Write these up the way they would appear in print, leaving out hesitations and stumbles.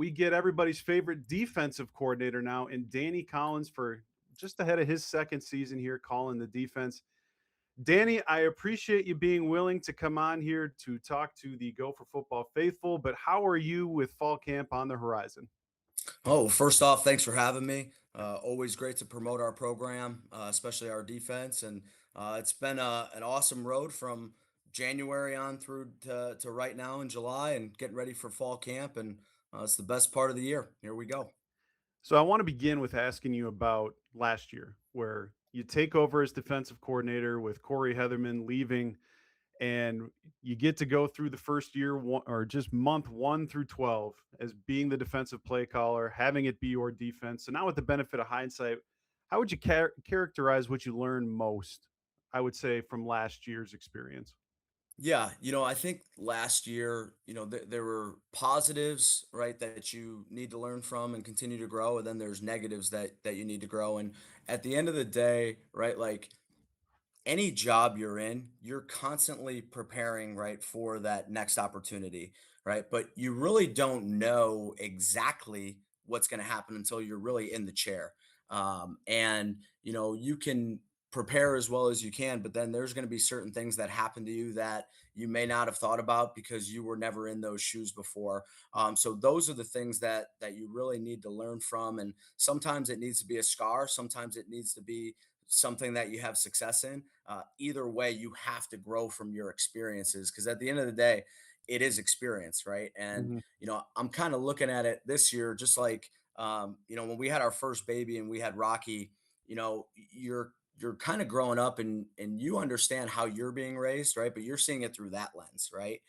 we get everybody's favorite defensive coordinator now, and Danny Collins for just ahead of his second season here calling the defense. Danny, I appreciate you being willing to come on here to talk to the Gopher football faithful, but how are you with fall camp on the horizon? Oh, first off, thanks for having me. Always great to promote our program, especially our defense. And it's been an awesome road from January on through to right now in July and getting ready for fall camp. And it's the best part of the year. Here we go. So I want to begin with asking you about last year, where you take over as defensive coordinator with Corey Heatherman leaving, and you get to go through the first year or just month 1 through 12 as being the defensive play caller, having it be your defense. So now, with the benefit of hindsight, how would you characterize what you learned most? I would say from last year's experience. Yeah, I think last year, there were positives, right, that you need to learn from and continue to grow, and then there's negatives that you need to grow. And at the end of the day, right, like any job you're in, you're constantly preparing, right, for that next opportunity, right? But you really don't know exactly what's going to happen until you're really in the chair. And you can prepare as well as you can, but then there's going to be certain things that happen to you that you may not have thought about because you were never in those shoes before. So those are the things that you really need to learn from. And sometimes it needs to be a scar, sometimes it needs to be something that you have success in. Either way, you have to grow from your experiences because at the end of the day, it is experience, right? And Mhm. I'm kind of looking at it this year, just like when we had our first baby and we had Rocky. You're kind of growing up and you understand how you're being raised, right? But you're seeing it through that lens, right?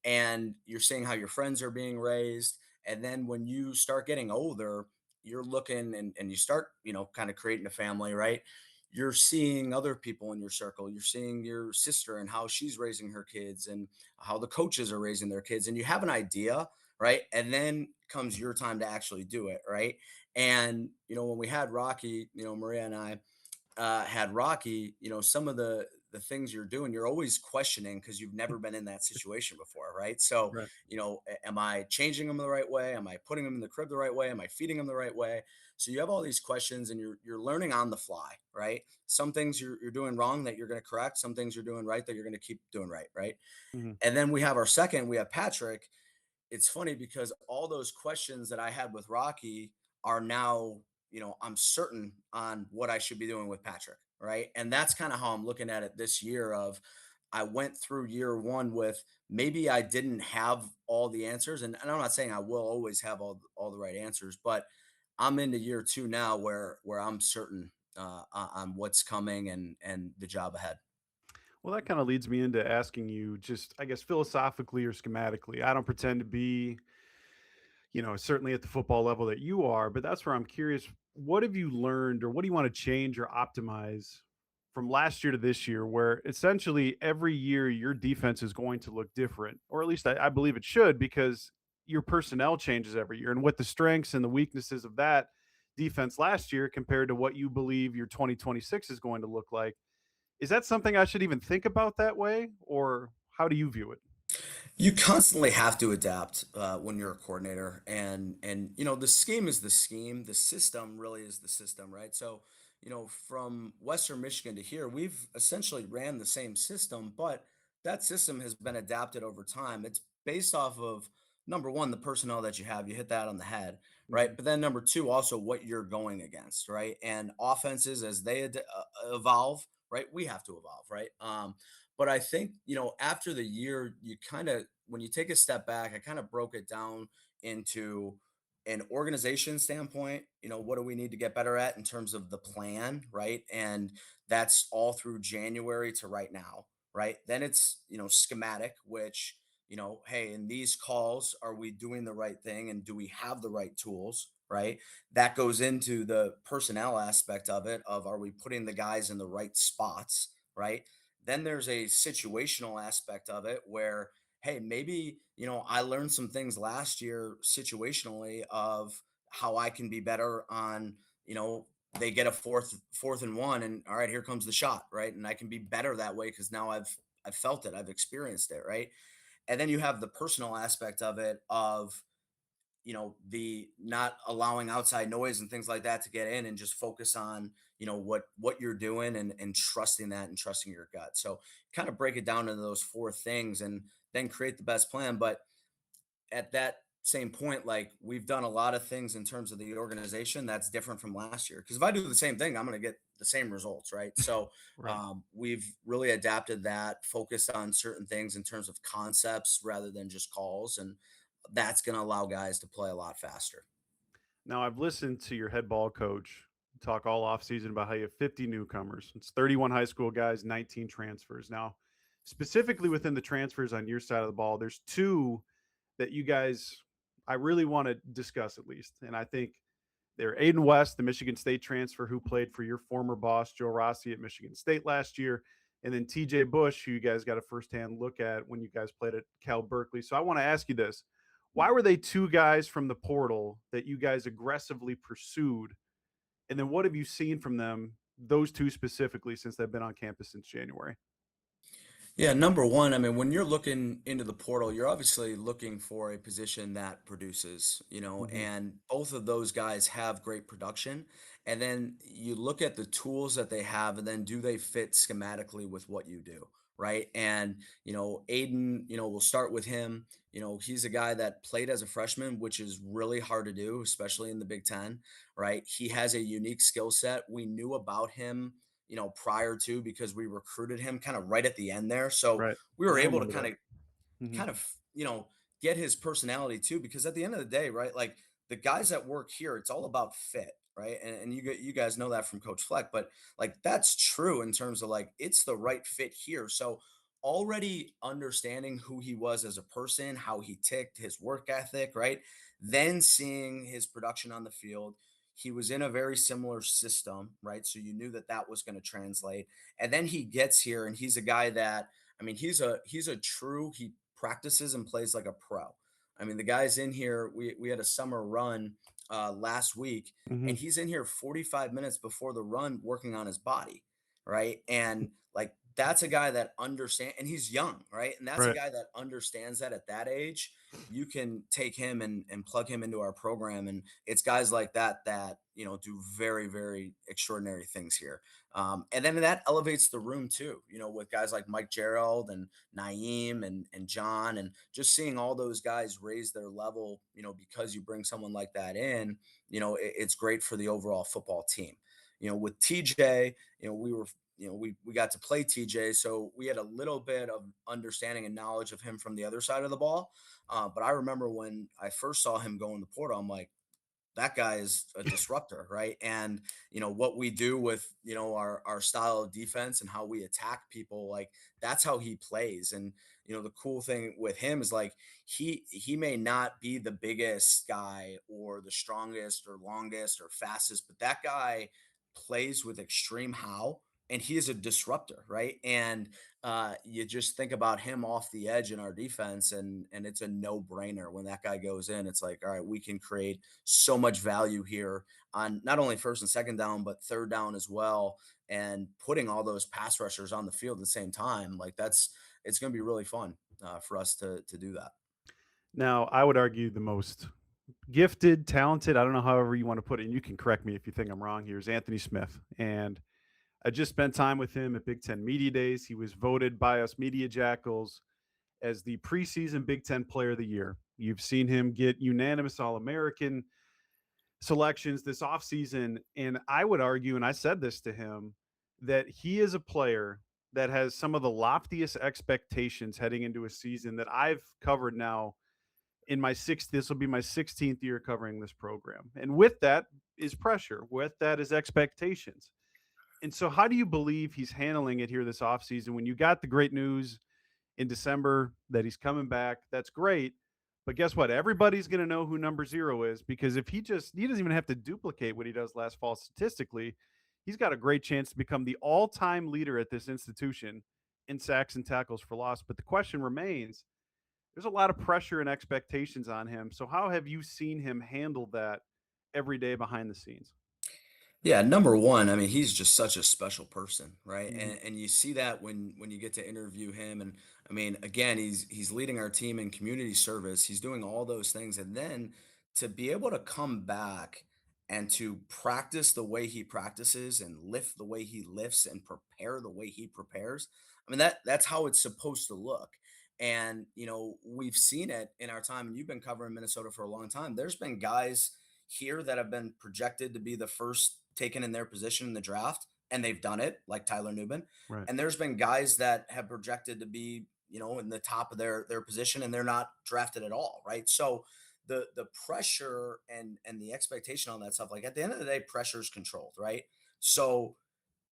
And you're seeing how your friends are being raised. And then when you start getting older, you're looking and you start, kind of creating a family, right? You're seeing other people in your circle. You're seeing your sister and how she's raising her kids and how the coaches are raising their kids. And you have an idea, right? And then comes your time to actually do it, right? And, when we had Rocky, Maria and I, had Rocky, some of the things you're doing, you're always questioning because you've never been in that situation before, right? So, Right. am I changing them the right way? Am I putting them in the crib the right way? Am I feeding them the right way? So you have all these questions and you're learning on the fly, right? Some things you're doing wrong that you're going to correct, some things you're doing right that you're going to keep doing right, right? Mhm. And then we have Patrick. It's funny because all those questions that I had with Rocky are now, I'm certain on what I should be doing with Patrick, right? And that's kind of how I'm looking at it this year of I went through year one with maybe I didn't have all the answers. And I'm not saying I will always have all the right answers, but I'm into year two now where I'm certain on what's coming and the job ahead. Well, that kind of leads me into asking you just, I guess, philosophically or schematically. I don't pretend to be, certainly at the football level that you are, but that's where I'm curious. What have you learned or what do you want to change or optimize from last year to this year, where essentially every year your defense is going to look different, or at least I believe it should, because your personnel changes every year and what the strengths and the weaknesses of that defense last year compared to what you believe your 2026 is going to look like. Is that something I should even think about that way, or how do you view it? You constantly have to adapt when you're a coordinator, and the scheme is the scheme. The system really is the system, right? So, from Western Michigan to here, we've essentially ran the same system, but that system has been adapted over time. It's based off of number one, the personnel that you have. You hit that on the head, right? Mhm. But then number two, also what you're going against, right? And offenses as they evolve, right? We have to evolve, right? But I think, after the year, you kind of, when you take a step back, I kind of broke it down into an organization standpoint. What do we need to get better at in terms of the plan, right? And that's all through January to right now, right? Then it's, schematic, which, hey, in these calls, are we doing the right thing and do we have the right tools? Right. That goes into the personnel aspect of it of are we putting the guys in the right spots? Right. Then there's a situational aspect of it where, hey, maybe, I learned some things last year situationally of how I can be better on, they get a fourth and one and all right, here comes the shot, right? And I can be better that way because now I've felt it, I've experienced it, right? And then you have the personal aspect of it of the not allowing outside noise and things like that to get in, and just focus on what you're doing, and trusting that, and trusting your gut. So kind of break it down into those four things, and then create the best plan. But at that same point, like, we've done a lot of things in terms of the organization that's different from last year. Because if I do the same thing, I'm going to get the same results, right? So Right. we've really adapted that, focused on certain things in terms of concepts rather than just calls, and that's going to allow guys to play a lot faster. Now, I've listened to your head ball coach talk all offseason about how you have 50 newcomers. It's 31 high school guys, 19 transfers. Now, specifically within the transfers on your side of the ball, there's two that you guys I really want to discuss at least. And I think they're Aiden West, the Michigan State transfer who played for your former boss, Joe Rossi, at Michigan State last year. And then TJ Bush, who you guys got a firsthand look at when you guys played at Cal Berkeley. So I want to ask you this. Why were they two guys from the portal that you guys aggressively pursued? And then what have you seen from them, those two specifically, since they've been on campus since January? Yeah, number one, I mean, when you're looking into the portal, you're obviously looking for a position that produces, Hmm. and both of those guys have great production. And then you look at the tools that they have, and then do they fit schematically with what you do, right? And, Aiden, we'll start with him. He's a guy that played as a freshman, which is really hard to do, especially in the Big Ten, right? He has a unique skill set. We knew about him prior to, because we recruited him kind of right at the end there. So Right. we Yeah, were I able to remember kind that. of Hmm. kind of, get his personality too, because at the end of the day, right, like, the guys that work here, it's all about fit, right? And you guys know that from Coach Fleck, but like, that's true in terms of, like, it's the right fit here. So already understanding who he was as a person, how he ticked, his work ethic, right? Then seeing his production on the field. He was in a very similar system, right? So you knew that that was going to translate. And then he gets here, and he's a guy that, I mean, he's a true, he practices and plays like a pro. I mean, the guy's in here. We had a summer run last week, Hmm. and he's in here 45 minutes before the run working on his body, right? And like, that's a guy that understands, and he's young, right? And that's a Right. guy that understands that at that age. You can take him and plug him into our program, and it's guys like that that do very, very extraordinary things here. And then that elevates the room too, with guys like Mike Gerald and Naeem and John, and just seeing all those guys raise their level, because you bring someone like that in, it's great for the overall football team. With TJ, we got to play TJ, so we had a little bit of understanding and knowledge of him from the other side of the ball. But I remember when I first saw him go in the portal, I'm like, that guy is a disruptor, right? And what we do with our style of defense and how we attack people, like, that's how he plays. And the cool thing with him is, like, he may not be the biggest guy or the strongest or longest or fastest, but that guy plays with extreme how, and he is a disruptor, right? And you just think about him off the edge in our defense, and it's a no brainer when that guy goes in. It's like, all right, we can create so much value here on not only first and second down, but third down as well. And putting all those pass rushers on the field at the same time, like, it's going to be really fun for us to do that. Now, I would argue the most gifted, talented, I don't know however you want to put it, and you can correct me if you think I'm wrong here, is Anthony Smith. And I just spent time with him at Big Ten Media Days. He was voted by us Media Jackals as the preseason Big Ten Player of the Year. You've seen him get unanimous All American selections this offseason. And I would argue, and I said this to him, that he is a player that has some of the loftiest expectations heading into a season that I've covered now in my sixth. This will be my 16th year covering this program. And with that is pressure, with that is expectations. And so, how do you believe he's handling it here this offseason when you got the great news in December that he's coming back? That's great. But guess what? Everybody's going to know who number zero is because if he doesn't even have to duplicate what he does last fall statistically. He's got a great chance to become the all time leader at this institution in sacks and tackles for loss. But the question remains, there's a lot of pressure and expectations on him. So, how have you seen him handle that every day behind the scenes? Yeah, number one, I mean, he's just such a special person, right? Mhm. And you see that when you get to interview him. And I mean, again, he's leading our team in community service. He's doing all those things, and then to be able to come back and to practice the way he practices and lift the way he lifts and prepare the way he prepares. I mean that's how it's supposed to look. And we've seen it in our time, and you've been covering Minnesota for a long time. There's been guys here that have been projected to be the first taken in their position in the draft, and they've done it, like Tyler Nubin. Right. And there's been guys that have projected to be, in the top of their position, and they're not drafted at all, right? So the pressure and the expectation on that stuff, like at the end of the day, pressure is controlled, right? So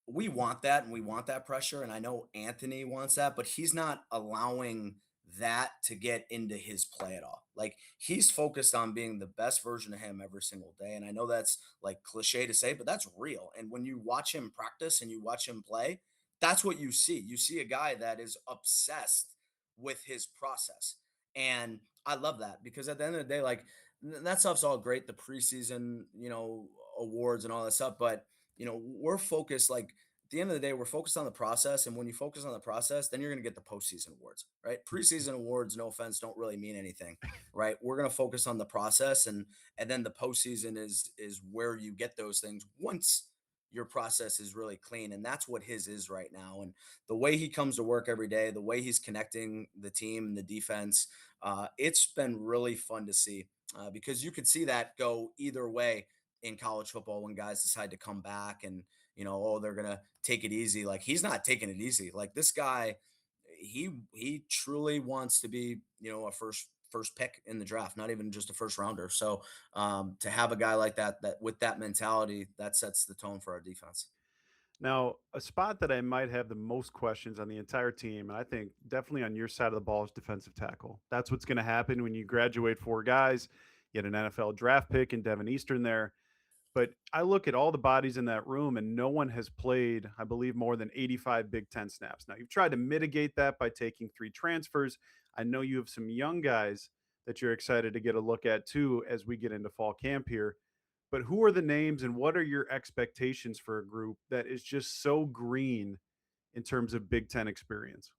we want that and we want that pressure. And I know Anthony wants that, but he's not allowing that to get into his play at all. Like he's focused on being the best version of him every single day. And I know that's like cliche to say, but that's real. And when you watch him practice and you watch him play, that's what you see. You see a guy that is obsessed with his process. And I love that because at the end of the day, like that stuff's all great, the preseason, awards and all that stuff. But we're focused like at the end of the day, we're focused on the process. And when you focus on the process, then you're going to get the postseason awards, right? Preseason awards, no offense, don't really mean anything, right? We're going to focus on the process, and then the postseason is where you get those things once your process is really clean. And that's what his is right now. And the way he comes to work every day, the way he's connecting the team and the defense, it's been really fun to see because you could see that go either way in college football when guys decide to come back and oh, they're gonna take it easy. Like he's not taking it easy. Like this guy, he truly wants to be a first pick in the draft, not even just a first rounder. So to have a guy like that with that mentality, that sets the tone for our defense. Now, a spot that I might have the most questions on the entire team, and I think definitely on your side of the ball, is defensive tackle. That's what's going to happen when you graduate four guys. You had an NFL draft pick and Devin Eastern there. But I look at all the bodies in that room, and no one has played, I believe, more than 85 Big Ten snaps. Now, you've tried to mitigate that by taking three transfers. I know you have some young guys that you're excited to get a look at too as we get into fall camp here. But who are the names and what are your expectations for a group that is just so green in terms of Big Ten experience?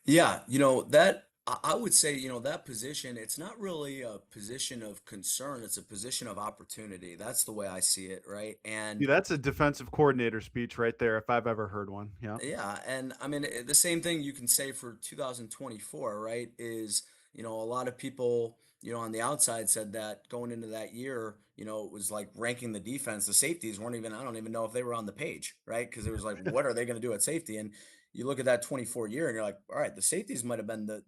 Yeah, that I would say, that position, it's not really a position of concern, it's a position of opportunity. That's the way I see it, right? See, And that's a defensive coordinator speech right there, if I've ever heard one. Yeah. yeah, and I mean the same thing you can say for 2024, right? Is a lot of people, on the outside said that going into that year, it was like ranking the defense. The safeties weren't even, I don't even know if they were on the page, right? Because it was like, what are they going to do at safety? And you look at that 24 year and you're like, all right, the safeties might have been the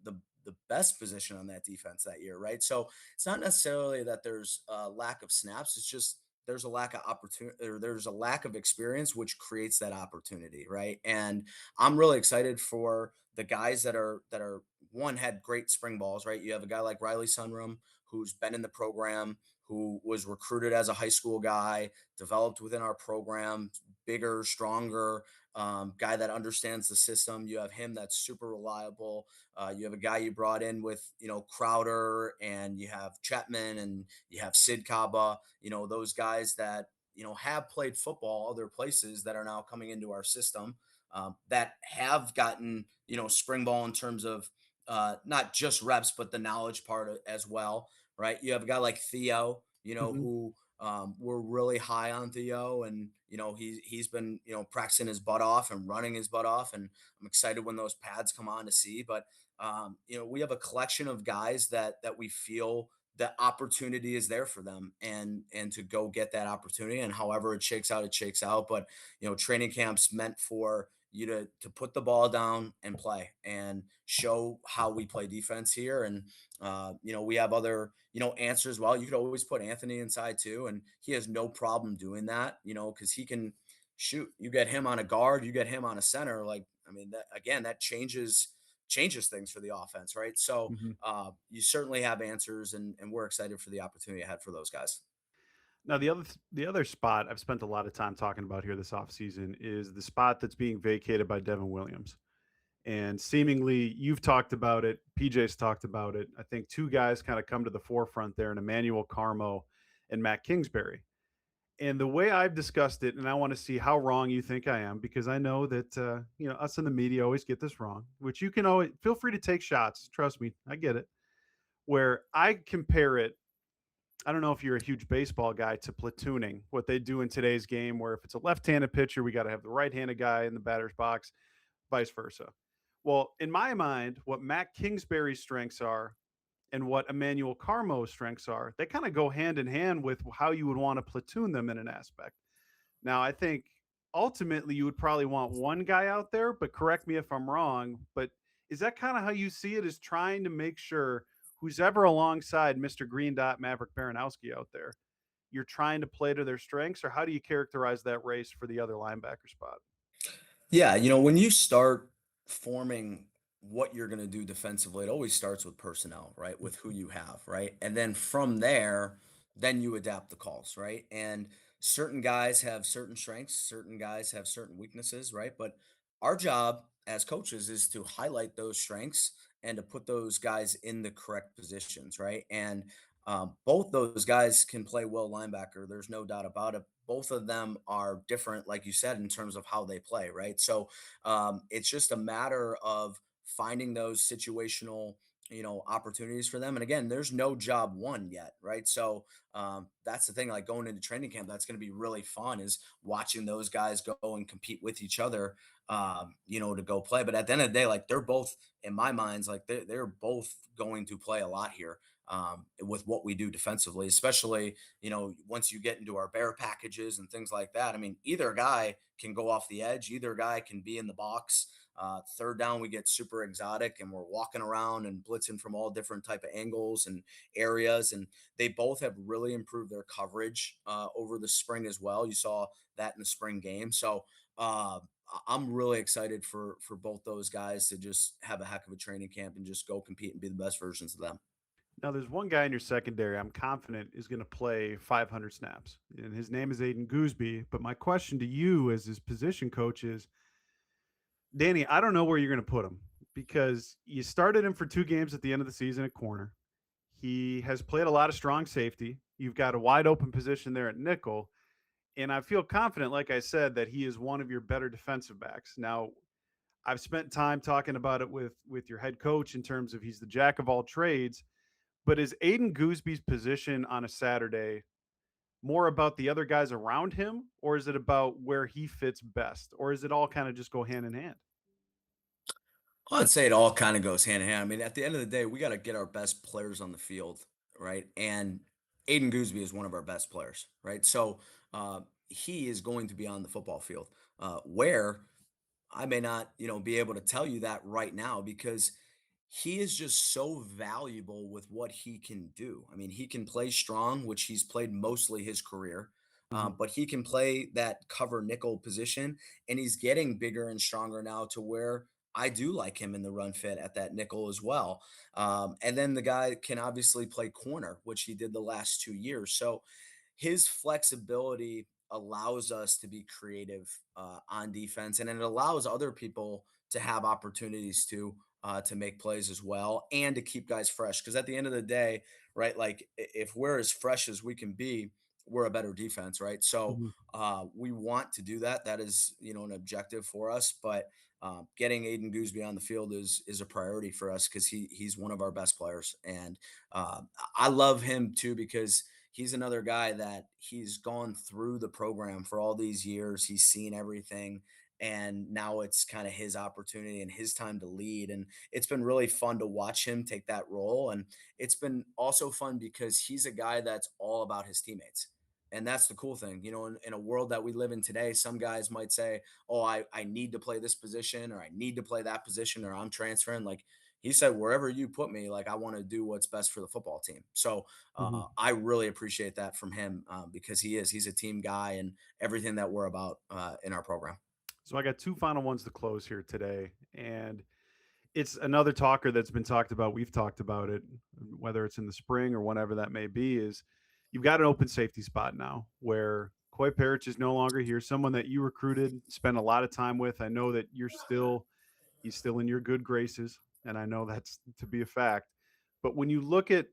best position on that defense that year, right? So it's not necessarily that there's a lack of snaps, it's just there's a lack of opportunity or there's a lack of experience which creates that opportunity, right? And I'm really excited for the guys that are one had great spring balls, right? You have a guy like Riley Sunrum who's been in the program, who was recruited as a high school guy, developed within our program, bigger, stronger, guy that understands the system. You have him that's super reliable. You have a guy you brought in with Crowder, and you have Chapman, and you have Sid Kaba. Those guys that have played football other places that are now coming into our system, that have gotten spring ball in terms of not just reps but the knowledge part as well, right? You have a guy like Theo, Mhm. who we're really high on Theo, and he's been practicing his butt off and running his butt off, and I'm excited when those pads come on to see. But we have a collection of guys that we feel the opportunity is there for them, and to go get that opportunity, and however it shakes out. But training camps meant for you to put the ball down and play and show how we play defense here. And we have other answers. Well, you could always put Anthony inside too, and he has no problem doing that, because he can shoot. You get him on a guard, you get him on a center, like I mean that again, that changes things for the offense, right? So Mhm. you certainly have answers, and we're excited for the opportunity ahead for those guys. Now the other spot I've spent a lot of time talking about here this offseason is the spot that's being vacated by Devin Williams. And seemingly you've talked about it, PJ's talked about it. I think two guys kind of come to the forefront there in Emmanuel Carmo and Matt Kingsbury. And the way I've discussed it, and I want to see how wrong you think I am, because I know that us in the media always get this wrong, which you can always feel free to take shots. Trust me, I get it. Where I compare it I don't know if you're a huge baseball guy, to platooning, what they do in today's game, where if it's a left-handed pitcher, we got to have the right-handed guy in the batter's box, vice versa. Well, in my mind, what Matt Kingsbury's strengths are and what Emmanuel Carmo's strengths are, they kind of go hand in hand with how you would want to platoon them in an aspect. Now, I think ultimately you would probably want one guy out there, but correct me if I'm wrong. But is that kind of how you see it? Is trying to make sure who's ever alongside Mr. Green Dot Maverick Baranowski out there, you're trying to play to their strengths, or how do you characterize that race for the other linebacker spot? Yeah, when you start forming what you're going to do defensively, it always starts with personnel, right? With who you have, right? And then from there, then you adapt the calls, right? And certain guys have certain strengths, certain guys have certain weaknesses, right? But our job as coaches is to highlight those strengths and to put those guys in the correct positions, right? And both those guys can play well linebacker. There's no doubt about it. Both of them are different, like you said, in terms of how they play, right? So it's just a matter of finding those situational, opportunities for them. And again, there's no job one yet, right? So that's the thing. Like going into training camp, that's going to be really fun is watching those guys go and compete with each other, to go play. But at the end of the day, like they're both, in my mind's, like they're both going to play a lot here with what we do defensively, especially, once you get into our bear packages and things like that. I mean, either guy can go off the edge, either guy can be in the box. Third down, we get super exotic and we're walking around and blitzing from all different type of angles and areas. And they both have really improved their coverage over the spring as well. You saw that in the spring game. So I'm really excited for both those guys to just have a heck of a training camp and just go compete and be the best versions of them. Now, there's one guy in your secondary I'm confident is going to play 500 snaps, and his name is Aydan Gooseby. But my question to you, as his position coach, is Danny, I don't know where you're going to put him because you started him for 2 games at the end of the season at corner. He has played a lot of strong safety. You've got a wide open position there at nickel. And I feel confident, like I said, that he is one of your better defensive backs. Now, I've spent time talking about it with your head coach in terms of he's the jack of all trades. But is Aiden Gooseby's position on a Saturday more about the other guys around him, or is it about where he fits best, or is it all kind of just go hand in hand? I'd say it all kind of goes hand in hand. I mean, at the end of the day, we got to get our best players on the field, right? And Aiden Gooseby is one of our best players, right? So he is going to be on the football field. Where I may not, be able to tell you that right now because he is just so valuable with what he can do. I mean, he can play strong, which he's played mostly his career, Mhm. but he can play that cover nickel position, and he's getting bigger and stronger now to where I do like him in the run fit at that nickel as well. And then the guy can obviously play corner, which he did the last 2 years. So his flexibility allows us to be creative on defense, and it allows other people to have opportunities to make plays as well and to keep guys fresh. Because at the end of the day, right, like if we're as fresh as we can be, we're a better defense, right? So Mhm. we want to do that. That is, an objective for us. But getting Aiden Gooseby on the field is a priority for us because he's one of our best players, and I love him too because he's another guy that he's gone through the program for all these years. He's seen everything. And now it's kind of his opportunity and his time to lead. And it's been really fun to watch him take that role. And it's been also fun because he's a guy that's all about his teammates. And that's the cool thing. In a world that we live in today, some guys might say, oh, I need to play this position or I need to play that position or I'm transferring. Like he said, wherever you put me, like I want to do what's best for the football team. So Mhm. I really appreciate that from him because he's a team guy and everything that we're about in our program. So I got two final ones to close here today, and it's another talker that's been talked about. We've talked about it, whether it's in the spring or whenever that may be. Is you've got an open safety spot now where Coy Parrish is no longer here. Someone that you recruited, spent a lot of time with. I know that he's still in your good graces, and I know that's to be a fact. But when you look at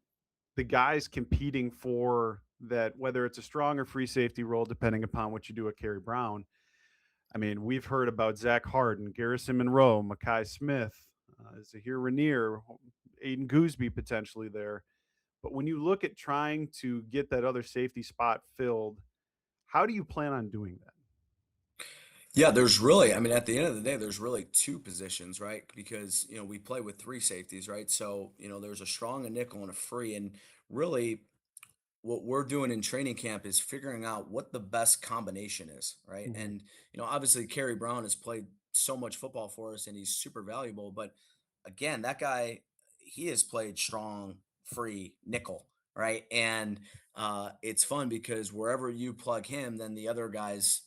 the guys competing for that, whether it's a strong or free safety role, depending upon what you do at Kerry Brown, I mean, we've heard about Zach Harden, Garrison Monroe, Makai Smith, Zahir Rainier, Aiden Gooseby potentially there. But when you look at trying to get that other safety spot filled, how do you plan on doing that? Yeah, there's really, I mean, at the end of the day, there's really two positions, right? Because, we play with three safeties, right? So, there's a strong, a nickel, and a free. And really, what we're doing in training camp is figuring out what the best combination is, right? Mhm. And obviously Kerry Brown has played so much football for us and he's super valuable, but again, that guy, he has played strong, free, nickel, right? And it's fun because wherever you plug him, then the other guys,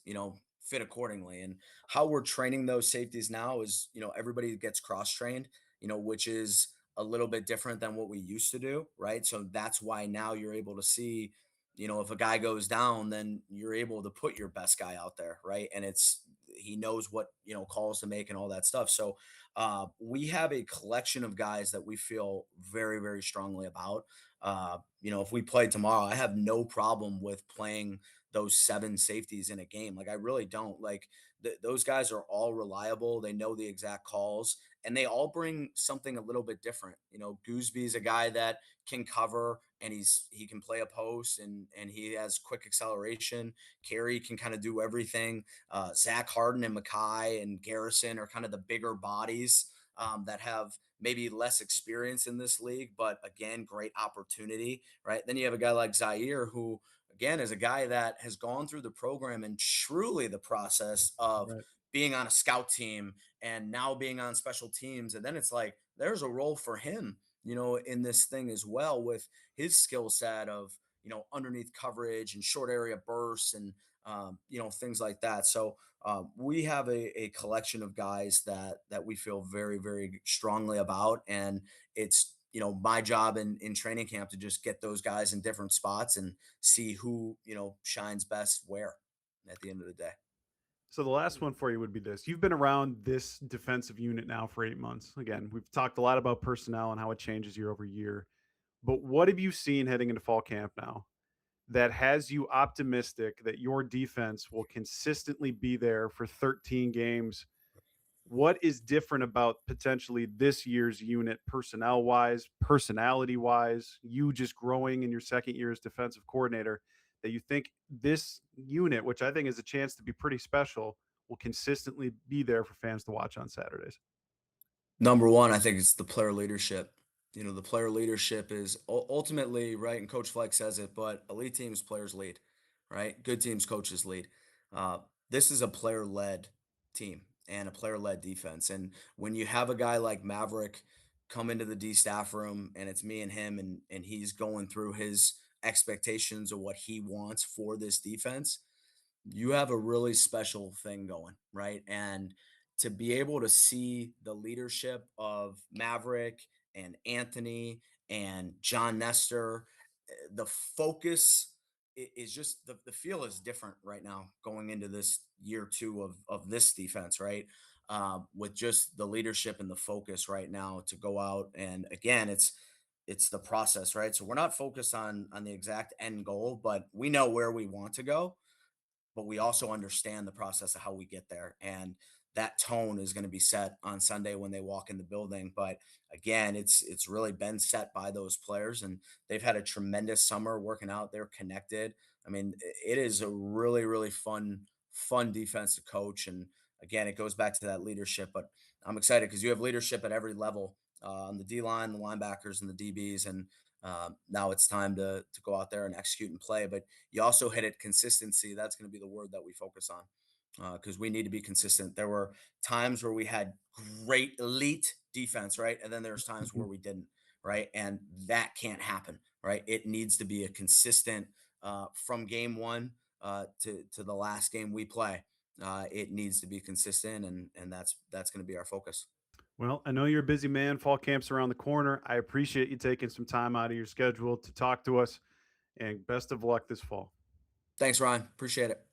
fit accordingly. And how we're training those safeties now is, everybody gets cross trained, which is a little bit different than what we used to do, right? So that's why now you're able to see, if a guy goes down, then you're able to put your best guy out there, right? And he knows what, calls to make and all that stuff. So we have a collection of guys that we feel very, very strongly about. If we play tomorrow, I have no problem with playing those seven safeties in a game. Like I really don't. Like those guys are all reliable. They know the exact calls and they all bring something a little bit different. Goosby's a guy that can cover and he can play a post and he has quick acceleration. Carey can kind of do everything. Zach Harden and Mackay and Garrison are kind of the bigger bodies that have maybe less experience in this league, but again, great opportunity, right? Then you have a guy like Zaire who again is a guy that has gone through the program and truly the process of Right. being on a scout team and now being on special teams. And then it's like there's a role for him, in this thing as well with his skill set of, underneath coverage and short area bursts and, things like that. So we have a collection of guys that we feel very, very strongly about. And it's, my job in training camp to just get those guys in different spots and see who, shines best where at the end of the day. So the last one for you would be this. You've been around this defensive unit now for 8 months. Again, we've talked a lot about personnel and how it changes year over year. But what have you seen heading into fall camp now that has you optimistic that your defense will consistently be there for 13 games? What is different about potentially this year's unit, personnel wise, personality wise, you just growing in your second year as defensive coordinator, that you think this unit, which I think is a chance to be pretty special, will consistently be there for fans to watch on Saturdays? Number one, I think it's the player leadership. The player leadership is ultimately right, and Coach Fleck says it, but elite teams players lead, right? Good teams coaches lead. Uh, this is a player led team and a player led defense. And when you have a guy like Maverick come into the D staff room and it's me and him, and he's going through his expectations of what he wants for this defense, you have a really special thing going, right? And to be able to see the leadership of Maverick and Anthony and John Nestor, the focus is just the feel is different right now going into this year two of this defense, right? With just the leadership and the focus right now to go out and again, it's the process, right? So we're not focused on the exact end goal, but we know where we want to go, but we also understand the process of how we get there. And that tone is going to be set on Sunday when they walk in the building. But again, it's really been set by those players, and they've had a tremendous summer working out. They're connected. I mean, it is a really, really fun defense to coach. And again, it goes back to that leadership. But I'm excited because you have leadership at every level on the D line, the linebackers, and the DBs. And now it's time to go out there and execute and play. But you also hit it consistency. That's going to be the word that we focus on because we need to be consistent. There were times where we had great elite defense, right? And then there's times where Mhm. we didn't, right? And that can't happen, right? It needs to be a consistent from game one to the last game we play. It needs to be consistent, and that's going to be our focus. Well, I know you're a busy man. Fall camp's around the corner. I appreciate you taking some time out of your schedule to talk to us, and best of luck this fall. Thanks, Ryan. Appreciate it.